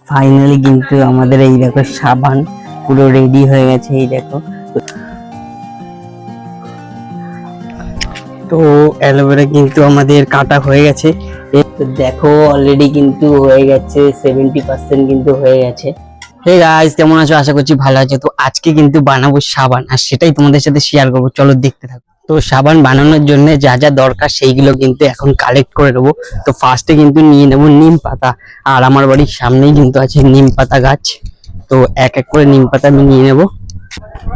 Finally কিন্তু আমাদের এই দেখো সাবান পুরো রেডি হয়ে গেছে। এই দেখো, তো অ্যালোভেরা কিন্তু আমাদের কাটা হয়ে গেছে। দেখো অলরেডি কিন্তু হয়ে গেছে 70% কিন্তু হয়ে গেছে। হে গাইস, কেমন আছো? আশা করছি ভালো আছো। তো আজকে কিন্তু বানাবো সাবান, আর সেটাই তোমাদের সাথে শেয়ার করবো। চলো দেখতে থাকো। তো সাবান বানানোর জন্য যা যা দরকার সেইগুলো কিন্তু এখন কালেক্ট করে নেবো। তো ফার্স্টে কিন্তু নিয়ে নেবো নিম পাতা, আর আমার বাড়ির সামনেই কিন্তু আছে নিম পাতা গাছ। তো এক এক করে নিম পাতা আমি নিয়ে নেবো।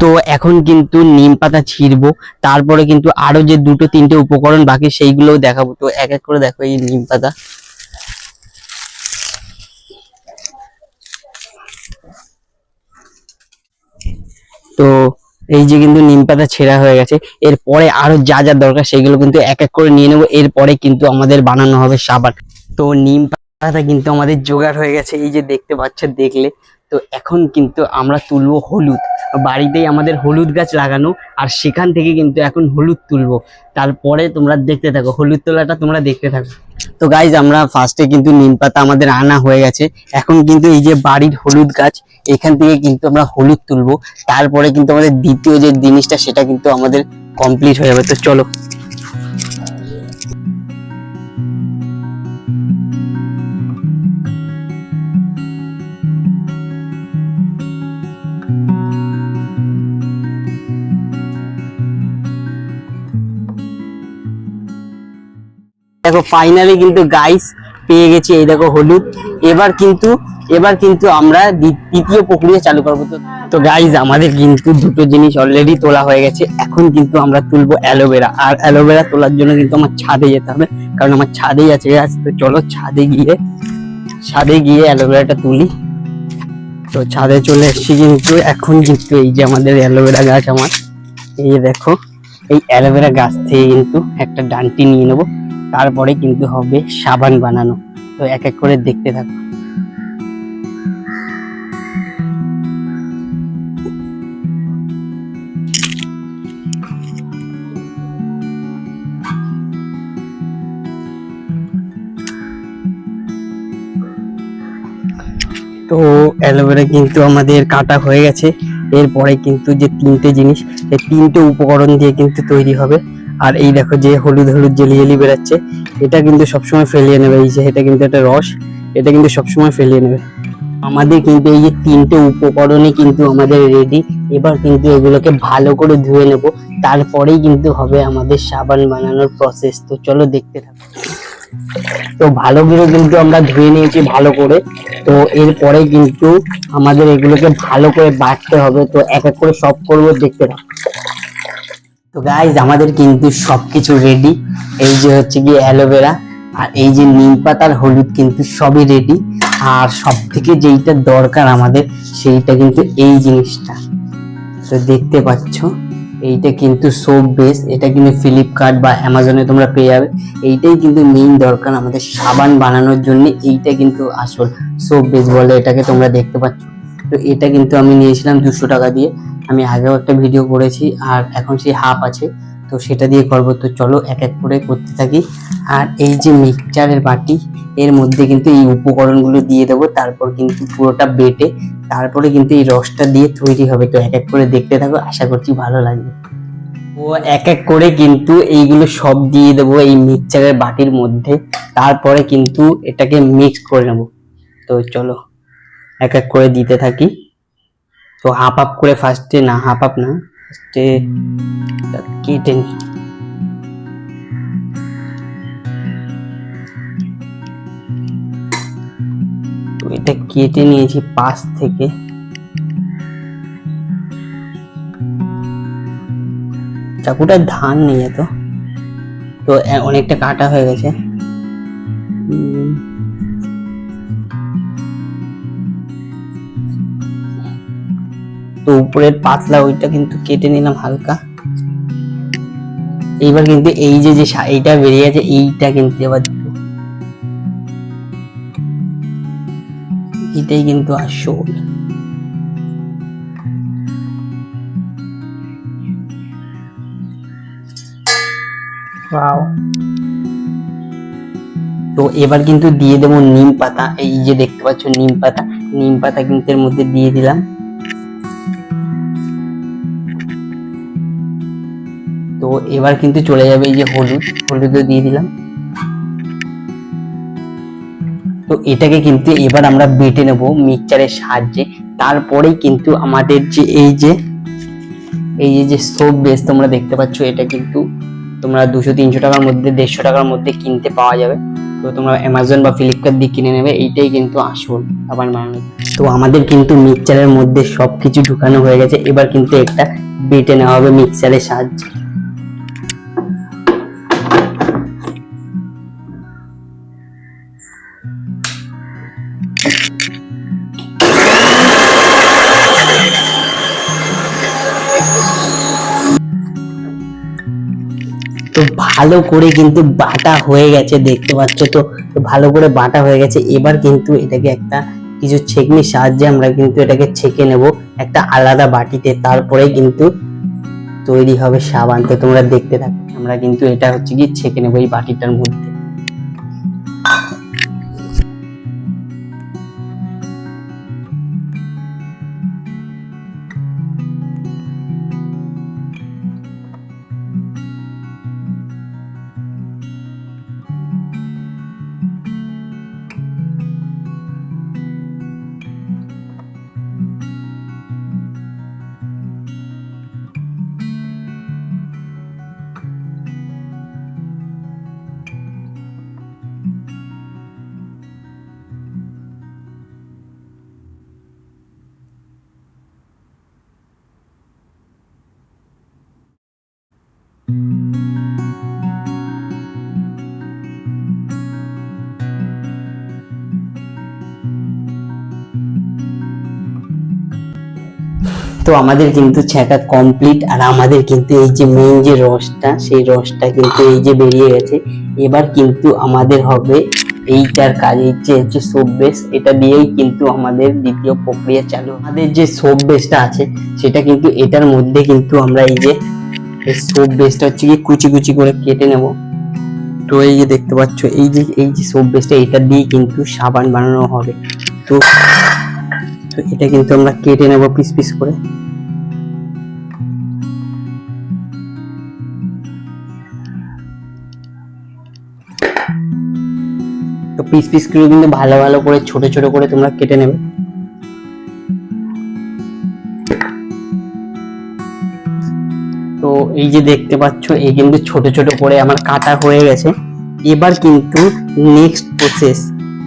তো এখন কিন্তু নিম পাতা ছিঁড়বো, তারপরে কিন্তু আরো যে দুটো তিনটে উপকরণ বাকি সেইগুলোও দেখাবো। তো এক এক করে দেখো, এই নিম পাতা। তো এই যে কিন্তু নিম পাতা ছেঁড়া হয়ে গেছে। এরপরে আরো যা যা দরকার সেগুলো কিন্তু এক এক করে নিয়ে নেবো। এরপরে কিন্তু আমাদের বানানো হবে সাবান। তো নিম পাতা কিন্তু আমাদের জোগাড় হয়ে গেছে, এই যে দেখতে পাচ্ছ দেখলে। তো এখন কিন্তু আমরা তুলবো হলুদ। বাড়িতেই আমাদের হলুদ গাছ লাগানো, আর সেখান থেকে কিন্তু এখন হলুদ তুলবো। তারপরে তোমরা দেখতে থাকো, হলুদ তোলাটা তোমরা দেখতে থাকো। তো গাইজ, আমরা ফার্স্টে কিন্তু নিম পাতা আমাদের আনা হয়ে গেছে। এখন কিন্তু এই যে বাড়ির হলুদ গাছ, এখান থেকে কিন্তু আমরা হলুদ তুলবো। তারপরে কিন্তু আমাদের দ্বিতীয় যে জিনিসটা সেটা কিন্তু আমাদের কমপ্লিট হয়ে যাবে। তো চলো। দেখো ফাইনালি কিন্তু গাইস পেয়ে গেছি, এই দেখো হলুদ। এবার কিন্তু আমরা দ্বিতীয় প্রক্রিয়া চালু করবো। তো গাইস, আমাদের কিন্তু দুটো জিনিস অলরেডি তোলা হয়ে গেছে। এখন কিন্তু আমরা তুলবো অ্যালোভেরা, আর অ্যালোভেরা তোলার জন্য কিন্তু আমার ছাদে যেতে হবে, কারণ আমার ছাদেই আছে গাছ। তো চলো ছাদে গিয়ে অ্যালোভেরাটা তুলি। তো ছাদে চলে এসেছি কিন্তু। এখন কিন্তু এই যে আমাদের অ্যালোভেরা গাছ, আমার এই যে দেখো, এই অ্যালোভেরা গাছ থেকে কিন্তু একটা ডান্টি নিয়ে নেবো। তারপরে কিন্তু হবে সাবান বানানো। তো এক এক করে দেখতে থাকো। তো অ্যালোভেরা কিন্তু আমাদের কাটা হয়ে গেছে। এরপরে কিন্তু যে তিনটে জিনিস, এই তিনটে উপকরণ দিয়ে কিন্তু তৈরি হবে। আর এই দেখো যে হলুদ হলুদ জেলি জেলি বেরাচ্ছে, এটা কিন্তু সবসময় ফেলিয়ে নেবে। এই যে এটা কিন্তু একটা রস, এটা কিন্তু সবসময় ফেলিয়ে নেবে। আমাদের কিন্তু এই যে তিনটে উপকরণই কিন্তু আমাদের রেডি। এবার কিন্তু এগুলোকে ভালো করে ধুয়ে নেব, তারপরেই কিন্তু হবে আমাদের সাবান বানানোর প্রসেস। তো চলো দেখতে থাকো। তো ভালো করে কিন্তু আমরা ধুয়ে নিয়েছি ভালো করে। তো এরপরে কিন্তু আমাদের এগুলোকে ভালো করে বাটতে হবে। তো এক এক করে সব করবো, দেখতে থাকো। তো গাইজ, আমাদের কিন্তু সবকিছু রেডি। এই যে হচ্ছে কি অ্যালোভেরা, আর এই যে নিম পাতার হলুদ কিন্তু সবই রেডি। আর সব থেকে যেইটা দরকার আমাদের, সেইটা কিন্তু এই জিনিসটা। তো দেখতে পাচ্ছ, এইটা কিন্তু সোপ বেস। এটা কিন্তু ফ্লিপকার্ট বা অ্যামাজনে তোমরা পেয়ে যাবে। এইটাই কিন্তু মেইন দরকার আমাদের সাবান বানানোর জন্য। এইটা কিন্তু আসল সোপ বেস বলে এটাকে, তোমরা দেখতে পাচ্ছ। তো এটা কিন্তু আমি নিয়েছিলাম 200 টাকা দিয়ে। আমি আগেও একটা ভিডিও করেছি, আর এখন সেই হাফ আছে, তো সেটা দিয়ে করবো। তো চলো এক এক করে করতে থাকি। আর এই যে মিক্সচারের বাটি, এর মধ্যে কিন্তু এই উপকরণগুলো দিয়ে দেবো। তারপর কিন্তু পুরোটা বেটে তারপরে কিন্তু এই রসটা দিয়ে তৈরি হবে। তো এক এক করে দেখতে থাকো, আশা করছি ভালো লাগবে। ও এক এক করে কিন্তু এইগুলো সব দিয়ে দেবো এই মিক্সচারের বাটির মধ্যে। তারপরে কিন্তু এটাকে মিক্স করে নেবো। তো চলো এক এক করে দিতে থাকি। তো হাফ হাফ করে ফার্স্টে, না হাফ হাফ না, ফার্স্টে কেটে নি। তো এটা কেটে নিয়েছি পাশ থেকে। চাকুটা ধার নেই এত, তো অনেকটা কাটা হয়ে গেছে। তো উপরের পাতলা ওইটা কিন্তু কেটে নিলাম হালকা। এইবার কিন্তু এই যে এইটা বেরিয়ে আছে, এইটা কিন্তু এবার এটাই কিন্তু আসল। ওয়াও। তো এবার কিন্তু দিয়ে দেবো নিম পাতা। এই যে দেখতে পাচ্ছ নিম পাতা, নিম পাতা কিন্তু এর মধ্যে দিয়ে দিলাম। তো এবার কিন্তু চলে যাবে এই যে হলুদও দিয়ে দিলাম। তো এটাকে কিন্তু এবার আমরা বেটে নেব মিক্সচারের সাহায্যে। তারপরেই কিন্তু আমাদের যে এই যে সোপ বেস তোমরা দেখতে পাচ্ছ, এটা কিন্তু তোমরা 200-300 টাকার মধ্যে, 150 টাকার মধ্যে কিনতে পাওয়া যাবে। তো তোমরা অ্যামাজন বা ফ্লিপকার্ট দিয়ে কিনে নেবে, এইটাই কিন্তু আসল সাবান বানানো। তো আমাদের কিন্তু মিক্সচারের মধ্যে সবকিছু ঢুকানো হয়ে গেছে, এবার কিন্তু একটা বেটে নেওয়া হবে মিক্সচারের সাহায্যে। তো ভালো করে কিন্তু বাটা হয়ে গেছে, দেখতে পাচ্ছ তো ভালো করে বাটা হয়ে গেছে। এবার কিন্তু এটাকে একটা কিছু ছেঁকনির সাহায্যে আমরা কিন্তু এটাকে ছেঁকে নেব একটা আলাদা বাটিতে, তারপরে কিন্তু তৈরি হবে সাবান। তো তোমরা দেখতে থাকো, আমরা কিন্তু এটা হচ্ছে কি ছেঁকে নেবো এই বাটিটার মধ্যে। তো আমাদের কিন্তু ছেঁকা কমপ্লিট, আর আমাদের কিন্তু এই যে মেইন যে রসটা, সেই রসটা কিন্তু এই যে বেরিয়ে গেছে। এবার কিন্তু আমাদের হবে এইটার কাজ, এই যে হচ্ছে সোপ বেস, এটা দিয়েই কিন্তু আমাদের দ্বিতীয় প্রক্রিয়া চালু। আমাদের যে সোপ বেসটা আছে সেটা কিন্তু এটার মধ্যে কিন্তু আমরা এই যে সোপ বেসটা হচ্ছে কি কুচি কুচি করে কেটে নেব। তো এই যে দেখতে পাচ্ছ এই যে সোপ বেসটা, এটা দিয়ে কিন্তু সাবান বানানো হবে। তো এটা কিন্তু আমরা কেটে নেব পিস পিস করে। তো পিস পিস করে কিন্তু ভালো ভালো করে ছোট ছোট করে তোমরা কেটে নেবে। তো এই যে দেখতে পাচ্ছ, এই কিন্তু ছোট ছোট করে আমার কাটা হয়ে গেছে। এবার কিন্তু নেক্সট প্রসেস,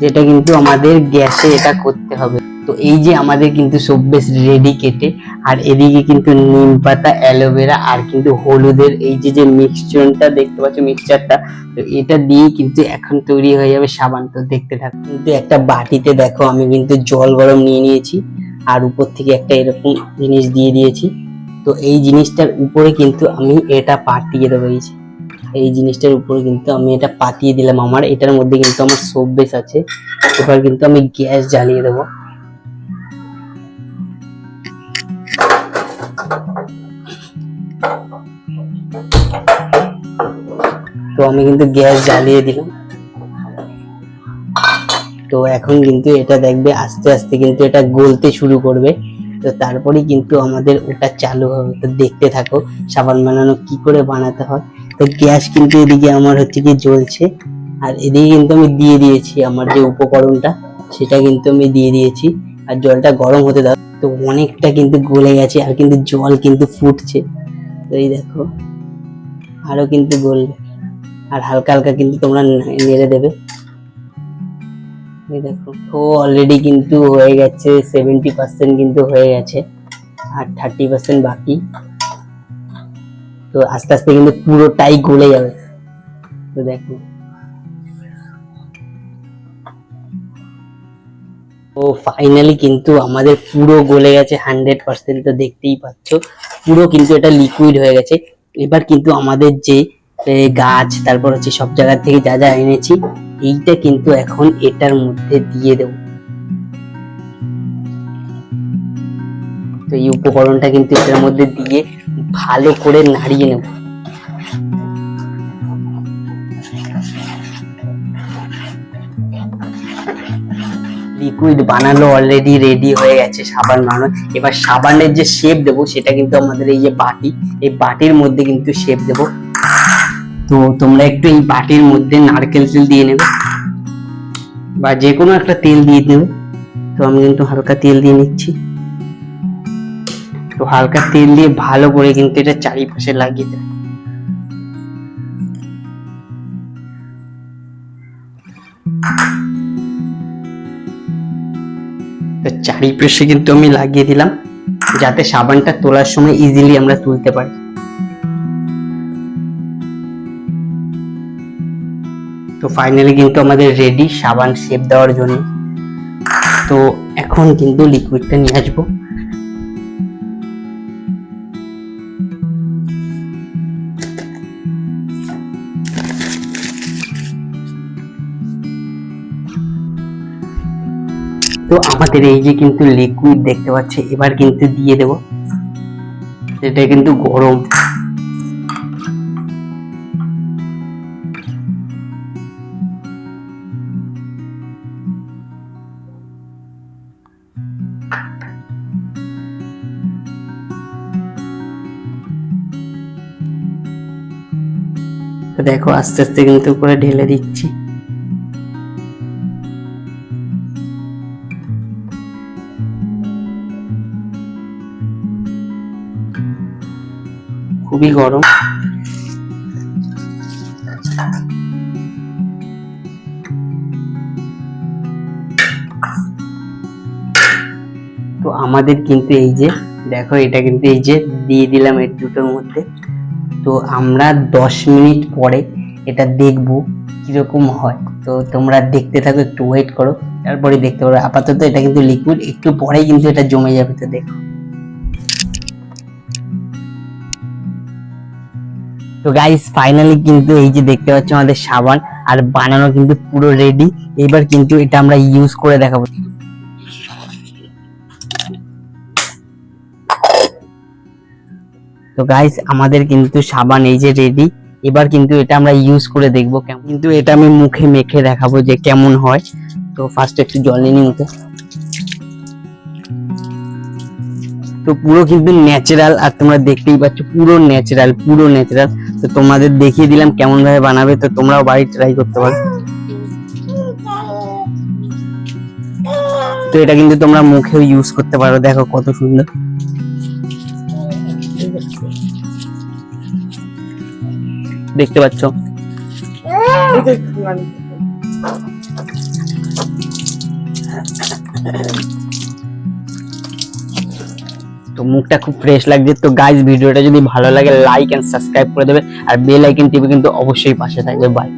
যেটা কিন্তু আমাদের গ্যাসে এটা করতে হবে। তো এই যে আমাদের কিন্তু সব বেশ রেডি কেটে, আর এদিকে কিন্তু নিম পাতা, অ্যালোভেরা আর কিন্তু হলুদের এই যে মিক্সচারটা দেখতে পাচ্ছ, মিক্সচারটা, তো এটা দিয়ে কিন্তু এখন তৈরি হয়ে যাবে সাবান। তো দেখতে থাকো। কিন্তু একটা বাটিতে দেখো আমি কিন্তু জল গরম নিয়ে নিয়েছি, আর উপর থেকে একটা এরকম জিনিস দিয়ে দিয়েছি। তো এই জিনিসটার উপরে কিন্তু আমি এটা পাঠিয়ে দেবো। এই জিনিসটার উপরে কিন্তু আমি এটা পাতিয়ে দিলাম। আমার এটার মধ্যে কিন্তু আমার সোপ বেস আছে। এবার কিন্তু আমি গ্যাস জ্বালিয়ে দেবো। তো আমি কিন্তু গ্যাস জ্বালিয়ে দিলাম। তো এখন কিন্তু এটা দেখবে আস্তে আস্তে কিন্তু এটা গলতে শুরু করবে। তো তারপরে কিন্তু আমাদের ওটা চালু হবে। তো দেখতে থাকো সাবান বানানো কি করে বানাতে হয়। তো গ্যাস কিন্তু এদিকে আমার হচ্ছে কি জ্বলছে, আর এদিকে কিন্তু আমি দিয়ে দিয়েছি আমার যে উপকরণটা, সেটা কিন্তু আমি দিয়ে দিয়েছি। আর জলটা গরম হতে দাও। তো অনেকটা কিন্তু গলে গেছে, আর কিন্তু জল কিন্তু ফুটছে। তো এই দেখো আরো কিন্তু গলবে, আর হালকা হালকা কিন্তু তোমরা নেড়ে দেবে। এই দেখো তো অলরেডি কিন্তু হয়ে গেছে, 70% কিন্তু হয়ে গেছে, আর 30% বাকি। তো আস্তে আস্তে কিন্তু পুরোটাই গলে যাবে। তো দেখো, তো ফাইনালি কিন্তু আমাদের পুরো গলে গেছে 100%। তো দেখতেই পাচ্ছ পুরো কিন্তু এটা লিকুইড হয়ে গেছে। এবার কিন্তু আমাদের যে গাছ, তারপর হচ্ছে সব জায়গা থেকে যা যা এনেছি, এইটা কিন্তু এখন এটার মধ্যে দিয়ে দেবো। তো এই উপকরণটা কিন্তু এটার মধ্যে দিয়ে ভালো করে নাড়িয়ে নেব। লিকুইড বানানো অলরেডি রেডি হয়ে গেছে সাবান বানানো। এবার সাবানের যে শেপ দেবো সেটা কিন্তু আমাদের এই যে বাটি, এই বাটির মধ্যে কিন্তু শেপ দেবো। তো তোমরা একটু এই বাটির মধ্যে নারকেল তেল দিয়ে নেবে বা যে কোনো একটা তেল দিয়ে নেবে। তো আমি কিন্তু হালকা তেল দিয়ে নিচ্ছি। তো হালকা তেল দিয়ে ভালো করে কিন্তু এটা চারিপাশে লাগিয়ে দেবে। তো চারিপাশে কিন্তু আমি লাগিয়ে দিলাম যাতে সাবানটা তোলার সময় ইজিলি আমরা তুলতে পারি। তো ফাইনালি কিন্তু আমাদের রেডি সাবান শেপ দেওয়ার জন্য। তো এখন কিন্তু লিকুইডটা নিয়ে আসবো। তো আমাদের এই যে কিন্তু লিকুইড দেখতে পাচ্ছি, এবার কিন্তু দিয়ে দেব। এটা কিন্তু গরম। তো দেখো আস্তে আস্তে কিন্তু করে ঢেলে দিচ্ছি। খুবই গরম। তো আমাদের কিন্তু এই যে দেখো এটা কিন্তু এই যে দিয়ে দিলাম এর দুটোর মধ্যে। তো আমরা 10 মিনিট পরে এটা দেখবো কিরকম হয়। তো তোমরা দেখতে থাকো, একটু ওয়েট করো, তারপরে দেখতে পারো। আপাতত এটা কিন্তু লিকুইড, একটু পরেই কিন্তু এটা জমে যাবে। তো দেখো, তো গাইস ফাইনালি কিন্তু এই যে দেখতে পাচ্ছ আমাদের সাবান আর বানানো কিন্তু পুরো রেডি। এবার কিন্তু এটা আমরা ইউজ করে দেখাবো। তো গাইস আমাদের কিন্তু সাবান এই যে রেডি। এবার কিন্তু এটা আমরা ইউজ করে দেখবো কেমন, কিন্তু এটা আমি মুখে মেখে দেখাবো যে কেমন হয়। তো ফার্স্ট একটু জল নিয়ে নিই মুখে। তো পুরো কিন্তু ন্যাচারাল, আর তোমরা দেখতেই পাচ্ছ পুরো ন্যাচারাল, পুরো ন্যাচারাল। তো তোমাদের দেখিয়ে দিলাম কেমন ভাবে বানাবে, তো তোমরাও বাড়ি ট্রাই করতে পারো। তো এটা কিন্তু তোমরা মুখেও ইউজ করতে পারো, দেখো কত সুন্দর দেখতে পাচ্ছ। তো মুখটা খুব ফ্রেশ লাগছে। তো গাইস ভিডিওটা যদি ভালো লাগে লাইক এন্ড সাবস্ক্রাইব করে দেবে, আর বেল আইকন টিপে কিন্তু অবশ্যই পাশে থাকবে। বাই।